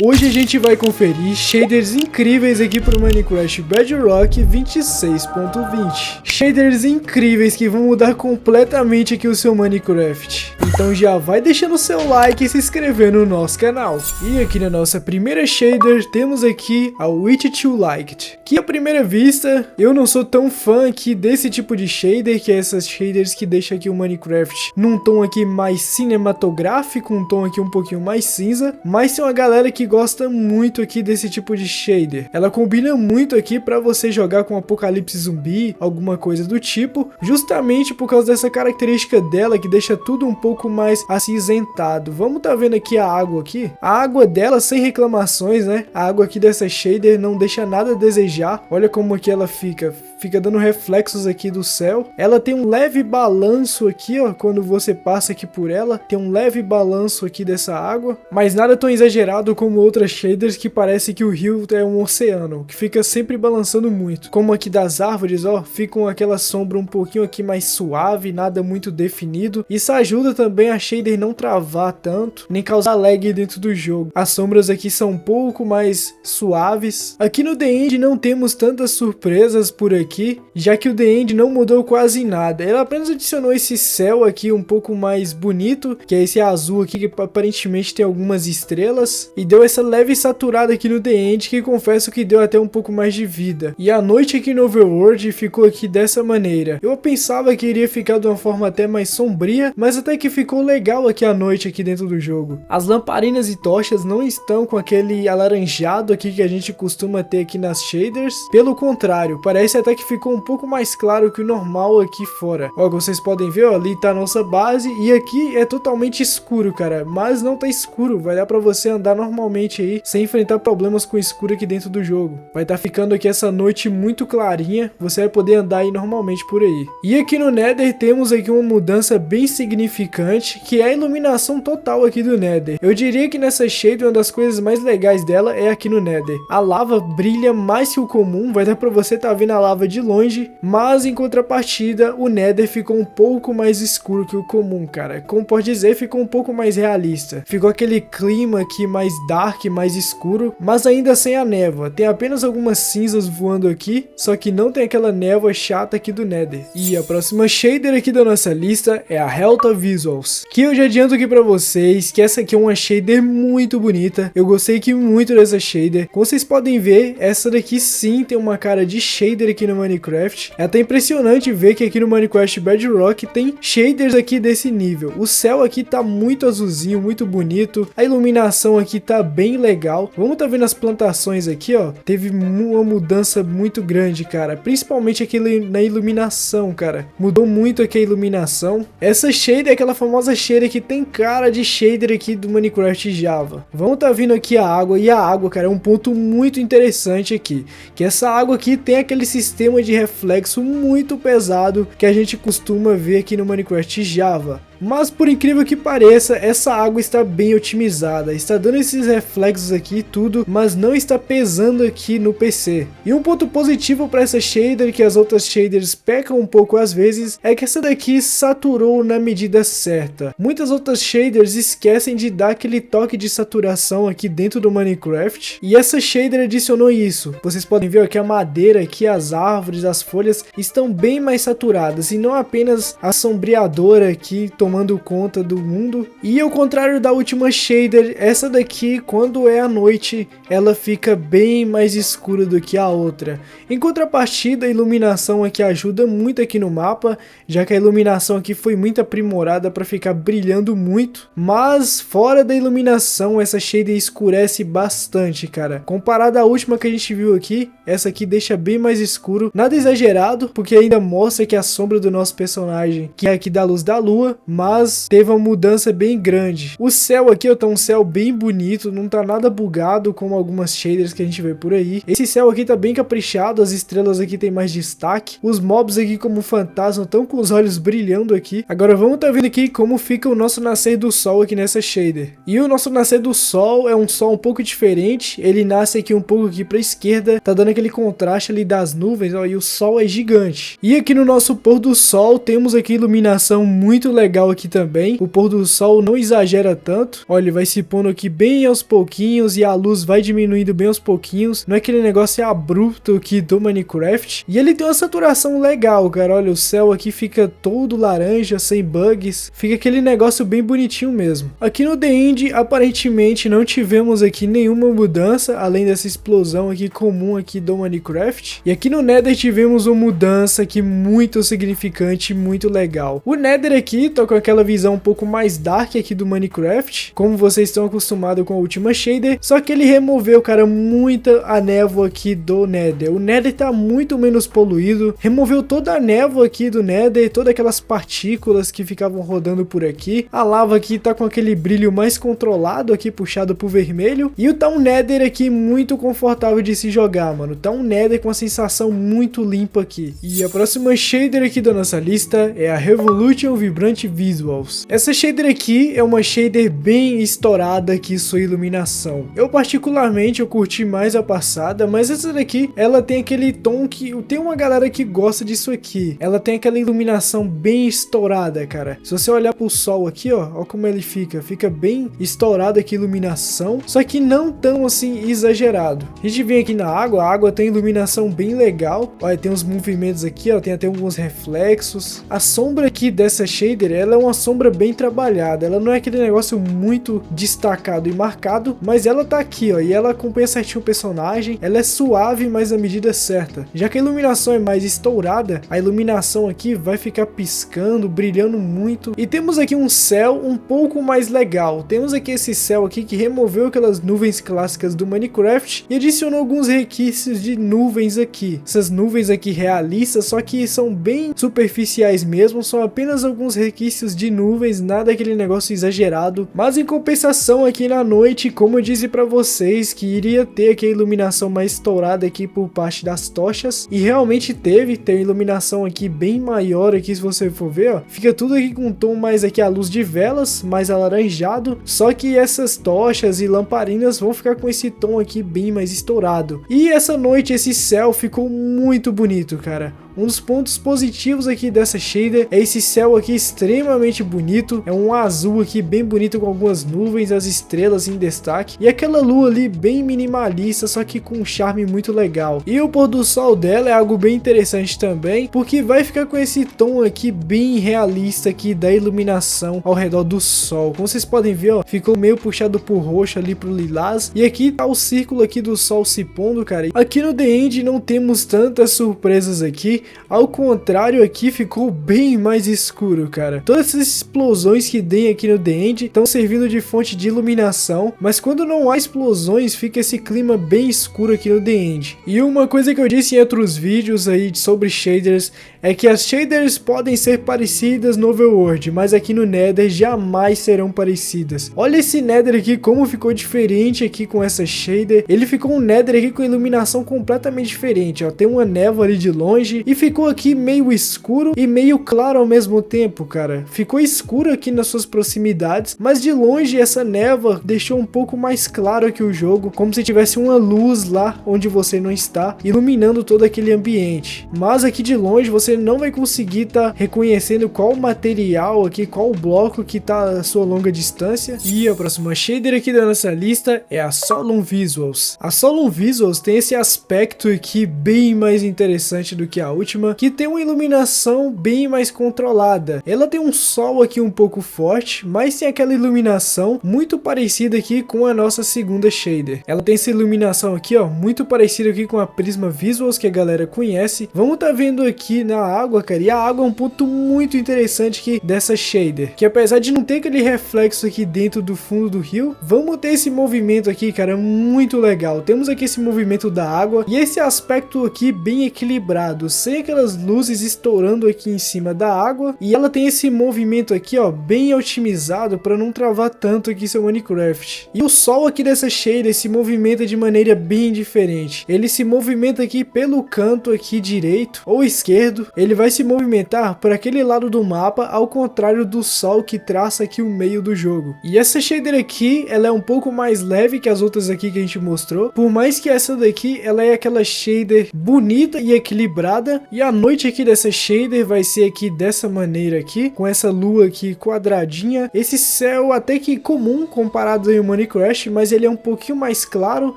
Hoje a gente vai conferir shaders incríveis aqui pro Minecraft Bedrock 26.20. Shaders incríveis que vão mudar completamente aqui o seu Minecraft. Então já vai deixando o seu like e se inscrever no nosso canal. E aqui na nossa primeira shader temos aqui a Witch to Liked, que à primeira vista eu não sou tão fã aqui desse tipo de shader, que é essas shaders que deixam aqui o Minecraft num tom aqui mais cinematográfico, um tom aqui um pouquinho mais cinza, mas tem uma galera que gosta muito aqui desse tipo de shader. Ela combina muito aqui para você jogar com apocalipse zumbi, alguma coisa do tipo, justamente por causa dessa característica dela que deixa tudo um pouco mais acinzentado. Vamos tá vendo aqui a água aqui? A água dela sem reclamações, né? A água aqui dessa shader não deixa nada a desejar. Olha como aqui ela fica dando reflexos aqui do céu. Ela tem um leve balanço aqui, ó, quando você passa aqui por ela, tem um leve balanço aqui dessa água, mas nada tão exagerado como outras shaders que parece que o rio é um oceano, que fica sempre balançando muito. Como aqui das árvores, ó, ficam aquela sombra um pouquinho aqui mais suave, nada muito definido. Isso ajuda também a shader não travar tanto, nem causar lag dentro do jogo. As sombras aqui são um pouco mais suaves. Aqui no The End não temos tantas surpresas por aqui, já que o The End não mudou quase nada. Ela apenas adicionou esse céu aqui um pouco mais bonito, que é esse azul aqui que aparentemente tem algumas estrelas, e deu essa leve saturada aqui no The End, que confesso que deu até um pouco mais de vida. E a noite aqui no Overworld ficou aqui dessa maneira. Eu pensava que iria ficar de uma forma até mais sombria, mas até que ficou legal aqui a noite aqui dentro do jogo. As lamparinas e tochas não estão com aquele alaranjado aqui que a gente costuma ter aqui nas shaders. Pelo contrário, parece até que ficou um pouco mais claro que o normal aqui fora. Ó, como vocês podem ver, ó, ali tá a nossa base e aqui é totalmente escuro, cara, mas não tá escuro, vai dar pra você andar normalmente aí, sem enfrentar problemas com escuro aqui dentro do jogo. Vai tá ficando aqui essa noite muito clarinha, você vai poder andar aí normalmente por aí. E aqui no Nether temos aqui uma mudança bem significante, que é a iluminação total aqui do Nether. Eu diria que nessa shader uma das coisas mais legais dela é aqui no Nether. A lava brilha mais que o comum, vai dar pra você tá vendo a lava de longe, mas em contrapartida o Nether ficou um pouco mais escuro que o comum, cara. Como pode dizer, ficou um pouco mais realista. Ficou aquele clima aqui mais dark, mais escuro, mas ainda sem a névoa. Tem apenas algumas cinzas voando aqui, só que não tem aquela névoa chata aqui do Nether. E a próxima shader aqui da nossa lista é a Helta Visuals, que eu já adianto aqui pra vocês que essa aqui é uma shader muito bonita. Eu gostei aqui muito dessa shader. Como vocês podem ver, essa daqui sim tem uma cara de shader aqui no Minecraft. É até impressionante ver que aqui no Minecraft Bedrock tem shaders aqui desse nível. O céu aqui tá muito azulzinho, muito bonito. A iluminação aqui tá bem legal. Vamos tá vendo as plantações aqui, ó. Teve uma mudança muito grande, cara. Principalmente aqui na iluminação, cara. Mudou muito aqui a iluminação. Essa shader é aquela famosa shader que tem cara de shader aqui do Minecraft Java. Vamos tá vendo aqui a água. E a água, cara, é um ponto muito interessante aqui. Que essa água aqui tem aquele sistema de reflexo muito pesado que a gente costuma ver aqui no Minecraft Java. Mas por incrível que pareça, essa água está bem otimizada, está dando esses reflexos aqui e tudo, mas não está pesando aqui no PC. E um ponto positivo para essa shader, que as outras shaders pecam um pouco às vezes, é que essa daqui saturou na medida certa. Muitas outras shaders esquecem de dar aquele toque de saturação aqui dentro do Minecraft, e essa shader adicionou isso. Vocês podem ver que a madeira aqui, as árvores, as folhas estão bem mais saturadas, e não apenas a sombreadora aqui tomando conta do mundo. E ao contrário da última shader, essa daqui, quando é à noite, ela fica bem mais escura do que a outra. Em contrapartida, a iluminação aqui ajuda muito aqui no mapa, já que a iluminação aqui foi muito aprimorada para ficar brilhando muito. Mas fora da iluminação, essa shader escurece bastante, cara. Comparada à última que a gente viu aqui, essa aqui deixa bem mais escuro. Nada exagerado, porque ainda mostra que a sombra do nosso personagem, que é aqui da luz da lua, mas teve uma mudança bem grande. O céu aqui, ó, tá um céu bem bonito, não tá nada bugado como algumas shaders que a gente vê por aí. Esse céu aqui tá bem caprichado, as estrelas aqui tem mais destaque. Os mobs aqui como fantasma estão com os olhos brilhando aqui. Agora vamos tá vendo aqui como fica o nosso nascer do sol aqui nessa shader. E o nosso nascer do sol é um sol um pouco diferente, ele nasce aqui um pouco aqui pra esquerda, tá dando aquele contraste ali das nuvens, ó, e o sol é gigante. E aqui no nosso pôr do sol temos aqui iluminação muito legal legal aqui também. O pôr do sol não exagera tanto. Olha, ele vai se pondo aqui bem aos pouquinhos e a luz vai diminuindo bem aos pouquinhos. Não é aquele negócio abrupto aqui do Minecraft. E ele tem uma saturação legal, cara. Olha, o céu aqui fica todo laranja, sem bugs. Fica aquele negócio bem bonitinho mesmo. Aqui no The End, aparentemente não tivemos aqui nenhuma mudança, além dessa explosão aqui comum aqui do Minecraft. E aqui no Nether tivemos uma mudança aqui muito significante, muito legal. O Nether aqui tá com aquela visão um pouco mais dark aqui do Minecraft, como vocês estão acostumados com a última shader, só que ele removeu, cara, muita a névoa aqui do Nether. O Nether tá muito menos poluído, removeu toda a névoa aqui do Nether, todas aquelas partículas que ficavam rodando por aqui. A lava aqui tá com aquele brilho mais controlado aqui, puxado pro vermelho, e tá um Nether aqui muito confortável de se jogar, mano. Tá um Nether com uma sensação muito limpa aqui. E a próxima shader aqui da nossa lista é a Revolution Vibrant Visuals. Essa shader aqui é uma shader bem estourada aqui, sua iluminação. Eu particularmente eu curti mais a passada, mas essa daqui ela tem aquele tom que tem uma galera que gosta disso aqui. Ela tem aquela iluminação bem estourada, cara. Se você olhar pro sol aqui, ó como ele fica bem estourado aqui a iluminação, só que não tão assim exagerado. A gente vem aqui na água, a água tem iluminação bem legal. Olha, tem uns movimentos aqui, ó, tem até alguns reflexos. A sombra aqui dessa shader, ela é uma sombra bem trabalhada. Ela não é aquele negócio muito destacado e marcado, mas ela tá aqui, ó, e ela acompanha certinho o personagem. Ela é suave, mas na medida certa. Já que a iluminação é mais estourada, a iluminação aqui vai ficar piscando, brilhando muito. E temos aqui um céu um pouco mais legal. Temos aqui esse céu aqui que removeu aquelas nuvens clássicas do Minecraft e adicionou alguns requisitos de nuvens aqui. Essas nuvens aqui realistas, só que são bem superficiais mesmo, são apenas alguns requisitos de nuvens, nada aquele negócio exagerado. Mas em compensação aqui na noite, como eu disse pra vocês, que iria ter aqui a iluminação mais estourada aqui por parte das tochas, e realmente teve, tem iluminação aqui bem maior aqui, se você for ver, ó, fica tudo aqui com um tom mais aqui a luz de velas, mais alaranjado, só que essas tochas e lamparinas vão ficar com esse tom aqui bem mais estourado. E essa noite esse céu ficou muito bonito, cara. Um dos pontos positivos aqui dessa shader é esse céu aqui extremamente bonito, é um azul aqui bem bonito com algumas nuvens, as estrelas em destaque e aquela lua ali bem minimalista, só que com um charme muito legal. E o pôr do sol dela é algo bem interessante também, porque vai ficar com esse tom aqui bem realista aqui da iluminação ao redor do sol. Como vocês podem ver, ó, ficou meio puxado pro roxo ali pro lilás, e aqui tá o círculo aqui do sol se pondo, cara. Aqui no The End não temos tantas surpresas aqui, ao contrário, aqui ficou bem mais escuro, cara. Todas essas explosões que tem aqui no The End estão servindo de fonte de iluminação, mas quando não há explosões, fica esse clima bem escuro aqui no The End. E uma coisa que eu disse em outros vídeos aí sobre shaders é que as shaders podem ser parecidas no Overworld, mas aqui no Nether jamais serão parecidas. Olha esse Nether aqui como ficou diferente aqui com essa shader. Ele ficou um Nether aqui com iluminação completamente diferente, ó. Tem uma névoa ali de longe e ficou aqui meio escuro e meio claro ao mesmo tempo, cara. Ficou escuro aqui nas suas proximidades, mas de longe essa névoa deixou um pouco mais claro aqui o jogo, como se tivesse uma luz lá onde você não está, iluminando todo aquele ambiente. Mas aqui de longe você não vai conseguir estar reconhecendo qual material aqui, qual bloco que tá a sua longa distância. E a próxima shader aqui da nossa lista é a Solemn Visuals. A Solemn Visuals tem esse aspecto aqui bem mais interessante do que a última, que tem uma iluminação bem mais controlada. Ela tem um sol aqui um pouco forte, mas tem aquela iluminação muito parecida aqui com a nossa segunda shader. Ela tem essa iluminação aqui, ó, muito parecida aqui com a Prisma Visuals que a galera conhece. Vamos tá vendo aqui na água, cara, e a água é um ponto muito interessante aqui dessa shader, que apesar de não ter aquele reflexo aqui dentro do fundo do rio, vamos ter esse movimento aqui, cara, muito legal. Temos aqui esse movimento da água e esse aspecto aqui bem equilibrado, sem aquelas luzes estourando aqui em cima da água, e ela tem esse movimento aqui, ó, bem otimizado para não travar tanto aqui seu Minecraft. E o sol aqui dessa shader se movimenta de maneira bem diferente. Ele se movimenta aqui pelo canto aqui direito ou esquerdo, ele vai se movimentar por aquele lado do mapa, ao contrário do sol que traça aqui o meio do jogo. E essa shader aqui, ela é um pouco mais leve que as outras aqui que a gente mostrou, por mais que essa daqui, ela é aquela shader bonita e equilibrada, manhã. E a noite aqui dessa shader vai ser aqui dessa maneira aqui, com essa lua aqui quadradinha. Esse céu até que comum comparado ao Minecraft, mas ele é um pouquinho mais claro.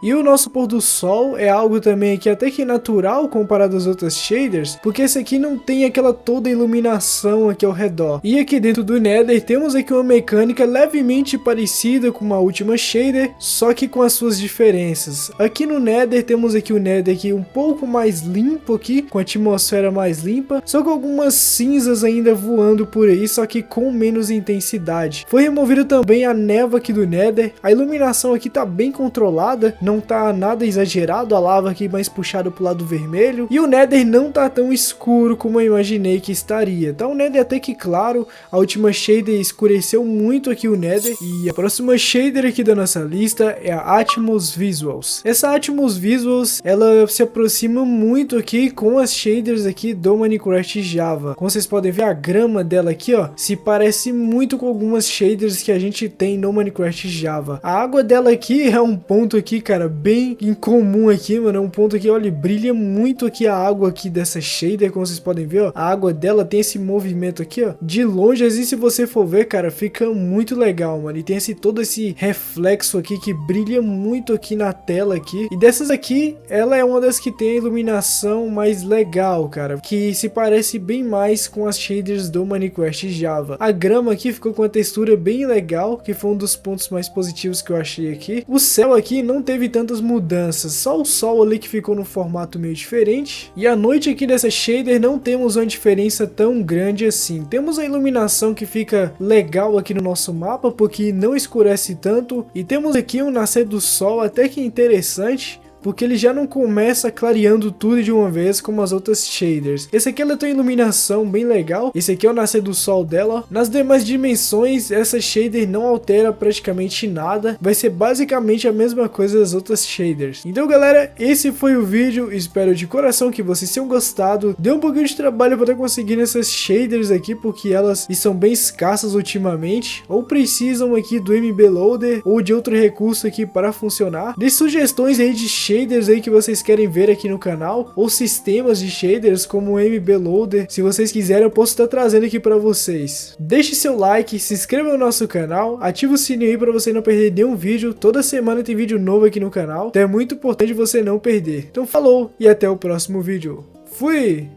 E o nosso pôr do sol é algo também aqui até que natural comparado às outras shaders, porque esse aqui não tem aquela toda iluminação aqui ao redor. E aqui dentro do Nether temos aqui uma mecânica levemente parecida com uma última shader, só que com as suas diferenças. Aqui no Nether temos aqui o Nether aqui um pouco mais limpo aqui, com a atmosfera mais limpa, só com algumas cinzas ainda voando por aí, só que com menos intensidade. Foi removido também a névoa aqui do Nether, a iluminação aqui tá bem controlada, não tá nada exagerado, a lava aqui mais puxada pro lado vermelho, e o Nether não tá tão escuro como eu imaginei que estaria. Tá um Nether até que claro, a última shader escureceu muito aqui o Nether, e a próxima shader aqui da nossa lista é a Atmos Visuals. Essa Atmos Visuals, ela se aproxima muito aqui com as shaders aqui do Minecraft Java. Como vocês podem ver, a grama dela aqui, ó, se parece muito com algumas shaders que a gente tem no Minecraft Java. A água dela aqui é um ponto aqui, cara, bem incomum aqui, mano, é um ponto aqui, olha, brilha muito aqui a água aqui dessa shader, como vocês podem ver, ó, a água dela tem esse movimento aqui, ó, de longe, assim, se você for ver, cara, fica muito legal, mano, e tem todo esse reflexo aqui que brilha muito aqui na tela aqui, e dessas aqui, ela é uma das que tem a iluminação mais legal, cara, que se parece bem mais com as shaders do Minecraft Java. A grama aqui ficou com uma textura bem legal, que foi um dos pontos mais positivos que eu achei aqui. O céu aqui não teve tantas mudanças, só o sol ali que ficou no formato meio diferente, e a noite aqui dessa shader não temos uma diferença tão grande assim. Temos a iluminação que fica legal aqui no nosso mapa, porque não escurece tanto, e temos aqui um nascer do sol até que interessante, porque ele já não começa clareando tudo de uma vez como as outras shaders. Esse aqui ela tem iluminação bem legal, esse aqui é o nascer do sol dela. Nas demais dimensões, essa shader não altera praticamente nada, vai ser basicamente a mesma coisa das outras shaders. Então galera, esse foi o vídeo, espero de coração que vocês tenham gostado. Deu um pouquinho de trabalho para estar conseguindo essas shaders aqui, porque elas estão bem escassas ultimamente, ou precisam aqui do MB Loader ou de outro recurso aqui para funcionar. Dê sugestões aí de shaders aí que vocês querem ver aqui no canal, ou sistemas de shaders como o MB Loader, se vocês quiserem eu posso estar trazendo aqui para vocês. Deixe seu like, se inscreva no nosso canal, ative o sininho aí para você não perder nenhum vídeo, toda semana tem vídeo novo aqui no canal, então é muito importante você não perder. Então falou e até o próximo vídeo. Fui!